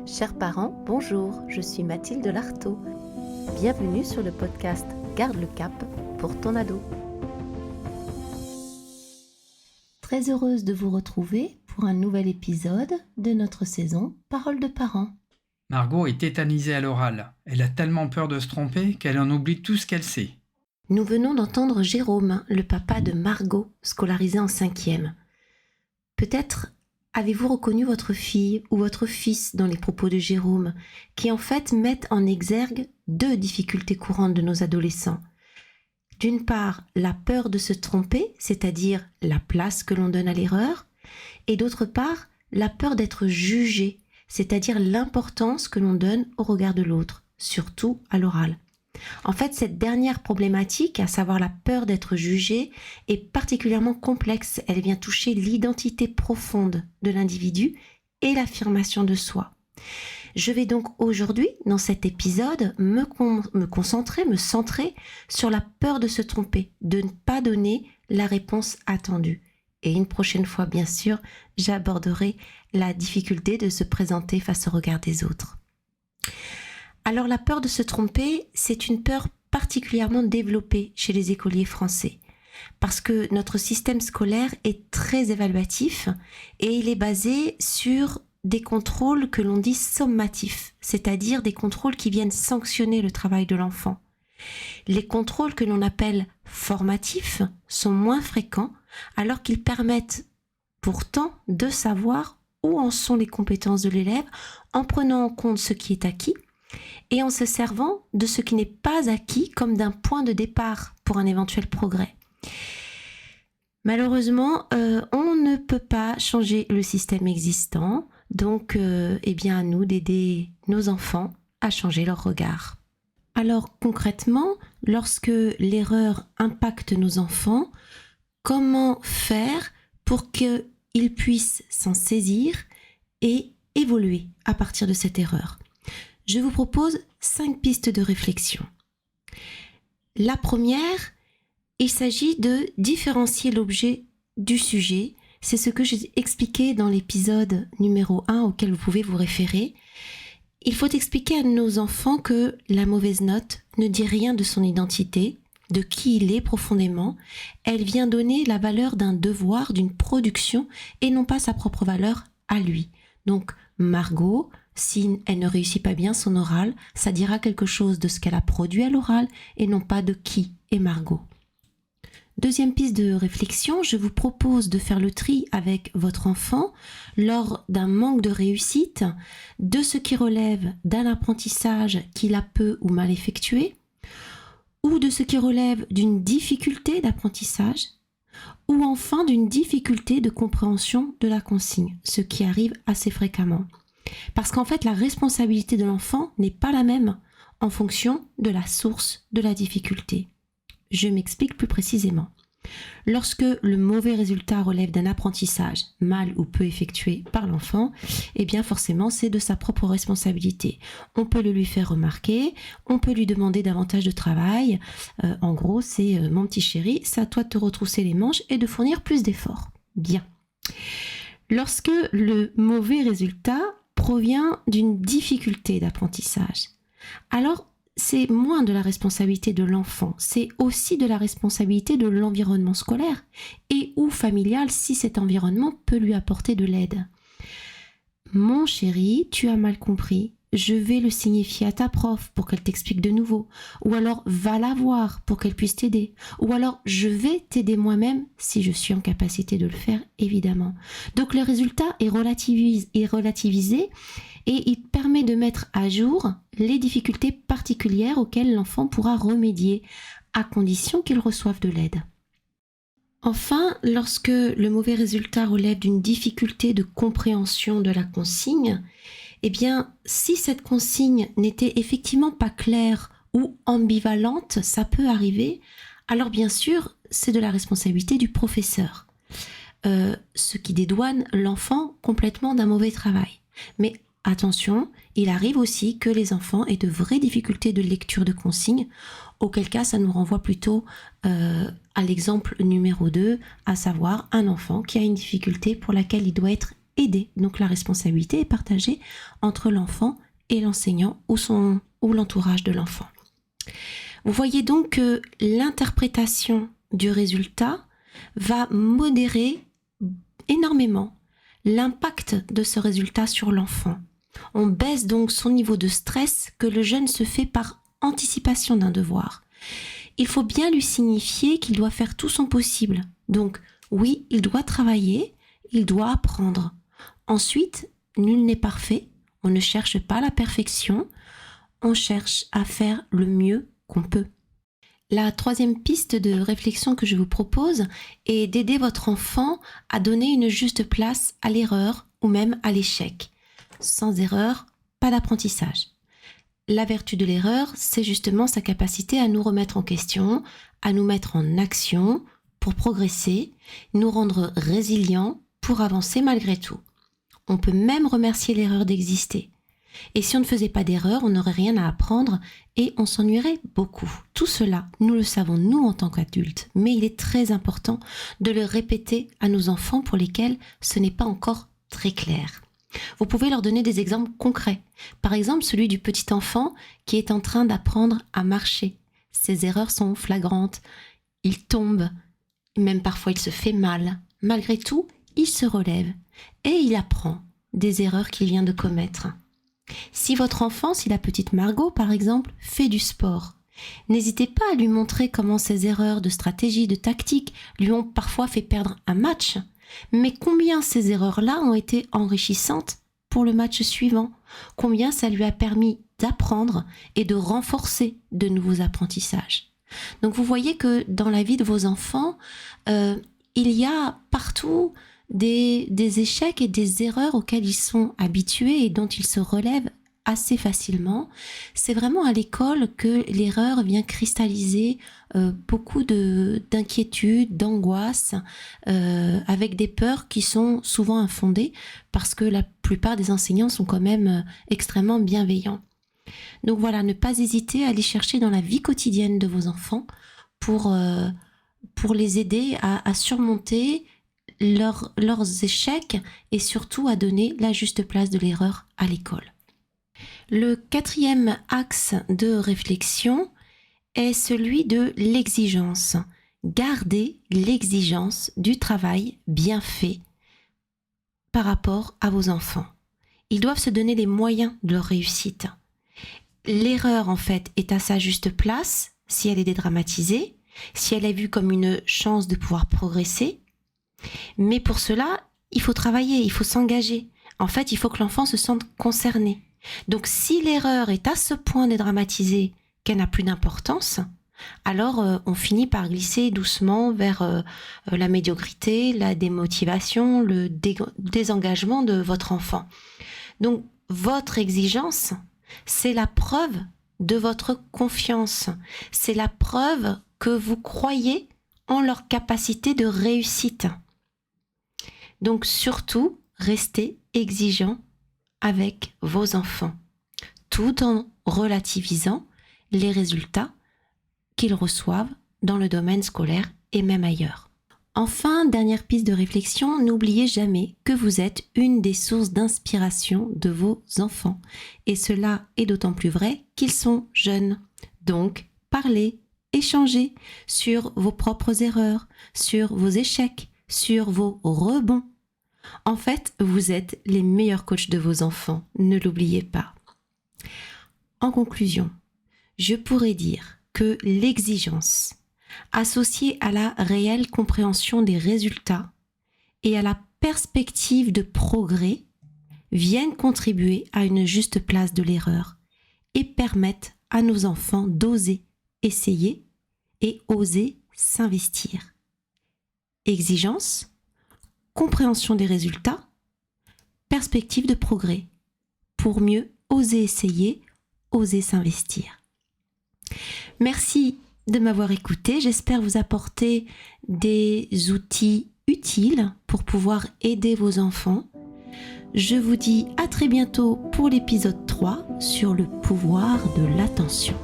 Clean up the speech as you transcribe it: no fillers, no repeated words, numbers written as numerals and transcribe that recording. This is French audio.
Chers parents, bonjour, je suis Mathilde Lartaud. Bienvenue sur le podcast Garde le cap pour ton ado. Très heureuse de vous retrouver pour un nouvel épisode de notre saison Paroles de parents. Margot est tétanisée à l'oral. Elle a tellement peur de se tromper qu'elle en oublie tout ce qu'elle sait. Nous venons d'entendre Jérôme, le papa de Margot, scolarisé en 5e. Peut-être avez-vous reconnu votre fille ou votre fils dans les propos de Jérôme, qui en fait mettent en exergue deux difficultés courantes de nos adolescents. D'une part, la peur de se tromper, c'est-à-dire la place que l'on donne à l'erreur, et d'autre part, la peur d'être jugé, c'est-à-dire l'importance que l'on donne au regard de l'autre, surtout à l'oral. En fait, cette dernière problématique, à savoir la peur d'être jugé, est particulièrement complexe. Elle vient toucher l'identité profonde de l'individu et l'affirmation de soi. Je vais donc aujourd'hui, dans cet épisode, me centrer sur la peur de se tromper, de ne pas donner la réponse attendue. Et une prochaine fois, bien sûr, j'aborderai la difficulté de se présenter face au regard des autres. Alors la peur de se tromper, c'est une peur particulièrement développée chez les écoliers français, parce que notre système scolaire est très évaluatif et il est basé sur des contrôles que l'on dit sommatifs, c'est-à-dire des contrôles qui viennent sanctionner le travail de l'enfant. Les contrôles que l'on appelle formatifs sont moins fréquents, alors qu'ils permettent pourtant de savoir où en sont les compétences de l'élève en prenant en compte ce qui est acquis et en se servant de ce qui n'est pas acquis comme d'un point de départ pour un éventuel progrès. Malheureusement, on ne peut pas changer le système existant, donc à nous d'aider nos enfants à changer leur regard. Alors concrètement, lorsque l'erreur impacte nos enfants, comment faire pour qu'ils puissent s'en saisir et évoluer à partir de cette erreur ? Je vous propose 5 pistes de réflexion. La première, il s'agit de différencier l'objet du sujet. C'est ce que j'ai expliqué dans l'épisode numéro 1 auquel vous pouvez vous référer. Il faut expliquer à nos enfants que la mauvaise note ne dit rien de son identité, de qui il est profondément. Elle vient donner la valeur d'un devoir, d'une production et non pas sa propre valeur à lui. Donc Margot, si elle ne réussit pas bien son oral, ça dira quelque chose de ce qu'elle a produit à l'oral et non pas de qui est Margot. Deuxième piste de réflexion, je vous propose de faire le tri avec votre enfant lors d'un manque de réussite, de ce qui relève d'un apprentissage qu'il a peu ou mal effectué, ou de ce qui relève d'une difficulté d'apprentissage, ou enfin d'une difficulté de compréhension de la consigne, ce qui arrive assez fréquemment. Parce qu'en fait, la responsabilité de l'enfant n'est pas la même en fonction de la source de la difficulté. Je m'explique plus précisément. Lorsque le mauvais résultat relève d'un apprentissage mal ou peu effectué par l'enfant, eh bien forcément c'est de sa propre responsabilité. On peut le lui faire remarquer, on peut lui demander davantage de travail. En gros, c'est mon petit chéri, c'est à toi de te retrousser les manches et de fournir plus d'efforts. Bien. Lorsque le mauvais résultat provient d'une difficulté d'apprentissage, alors c'est moins de la responsabilité de l'enfant, c'est aussi de la responsabilité de l'environnement scolaire et ou familial si cet environnement peut lui apporter de l'aide. Mon chéri, tu as mal compris, je vais le signifier à ta prof pour qu'elle t'explique de nouveau, ou alors va la voir pour qu'elle puisse t'aider, ou alors je vais t'aider moi-même si je suis en capacité de le faire, évidemment. Donc le résultat est relativisé et il permet de mettre à jour les difficultés particulières auxquelles l'enfant pourra remédier, à condition qu'il reçoive de l'aide. Enfin, lorsque le mauvais résultat relève d'une difficulté de compréhension de la consigne, eh bien, si cette consigne n'était effectivement pas claire ou ambivalente, ça peut arriver, alors bien sûr, c'est de la responsabilité du professeur, ce qui dédouane l'enfant complètement d'un mauvais travail. Mais attention, il arrive aussi que les enfants aient de vraies difficultés de lecture de consignes, auquel cas ça nous renvoie plutôt à l'exemple numéro 2, à savoir un enfant qui a une difficulté pour laquelle il doit être aider. Donc la responsabilité est partagée entre l'enfant et l'enseignant ou l'entourage de l'enfant. Vous voyez donc que l'interprétation du résultat va modérer énormément l'impact de ce résultat sur l'enfant. On baisse donc son niveau de stress que le jeune se fait par anticipation d'un devoir. Il faut bien lui signifier qu'il doit faire tout son possible. Donc oui, il doit travailler, il doit apprendre. Ensuite, nul n'est parfait, on ne cherche pas la perfection, on cherche à faire le mieux qu'on peut. La troisième piste de réflexion que je vous propose est d'aider votre enfant à donner une juste place à l'erreur ou même à l'échec. Sans erreur, pas d'apprentissage. La vertu de l'erreur, c'est justement sa capacité à nous remettre en question, à nous mettre en action pour progresser, nous rendre résilients pour avancer malgré tout. On peut même remercier l'erreur d'exister. Et si on ne faisait pas d'erreur, on n'aurait rien à apprendre et on s'ennuierait beaucoup. Tout cela, nous le savons nous en tant qu'adultes, mais il est très important de le répéter à nos enfants pour lesquels ce n'est pas encore très clair. Vous pouvez leur donner des exemples concrets. Par exemple, celui du petit enfant qui est en train d'apprendre à marcher. Ses erreurs sont flagrantes. Il tombe, même parfois il se fait mal. Malgré tout, il se relève et il apprend des erreurs qu'il vient de commettre. Si votre enfant, si la petite Margot par exemple, fait du sport, n'hésitez pas à lui montrer comment ses erreurs de stratégie, de tactique lui ont parfois fait perdre un match, mais combien ces erreurs-là ont été enrichissantes pour le match suivant, combien ça lui a permis d'apprendre et de renforcer de nouveaux apprentissages. Donc vous voyez que dans la vie de vos enfants, il y a partout des échecs et des erreurs auxquelles ils sont habitués et dont ils se relèvent assez facilement. C'est vraiment à l'école que l'erreur vient cristalliser beaucoup d'inquiétudes, d'angoisses, avec des peurs qui sont souvent infondées parce que la plupart des enseignants sont quand même extrêmement bienveillants. Donc voilà, ne pas hésiter à aller chercher dans la vie quotidienne de vos enfants pour les aider à surmonter leurs échecs et surtout à donner la juste place de l'erreur à l'école. Le quatrième axe de réflexion est celui de l'exigence. Gardez l'exigence du travail bien fait par rapport à vos enfants. Ils doivent se donner les moyens de leur réussite. L'erreur, en fait, est à sa juste place si elle est dédramatisée, si elle est vue comme une chance de pouvoir progresser. Mais pour cela, il faut travailler, il faut s'engager. En fait, il faut que l'enfant se sente concerné. Donc, si l'erreur est à ce point dédramatisée qu'elle n'a plus d'importance, alors on finit par glisser doucement vers la médiocrité, la démotivation, le désengagement de votre enfant. Donc, votre exigence, c'est la preuve de votre confiance. C'est la preuve que vous croyez en leur capacité de réussite. Donc surtout, restez exigeant avec vos enfants, tout en relativisant les résultats qu'ils reçoivent dans le domaine scolaire et même ailleurs. Enfin, dernière piste de réflexion, n'oubliez jamais que vous êtes une des sources d'inspiration de vos enfants. Et cela est d'autant plus vrai qu'ils sont jeunes. Donc, parlez, échangez sur vos propres erreurs, sur vos échecs, sur vos rebonds. En fait, vous êtes les meilleurs coachs de vos enfants, ne l'oubliez pas. En conclusion, je pourrais dire que l'exigence, associée à la réelle compréhension des résultats et à la perspective de progrès, viennent contribuer à une juste place de l'erreur et permettent à nos enfants d'oser essayer et oser s'investir. Exigence, compréhension des résultats, perspective de progrès, pour mieux oser essayer, oser s'investir. Merci de m'avoir écouté, j'espère vous apporter des outils utiles pour pouvoir aider vos enfants. Je vous dis à très bientôt pour l'épisode 3 sur le pouvoir de l'attention.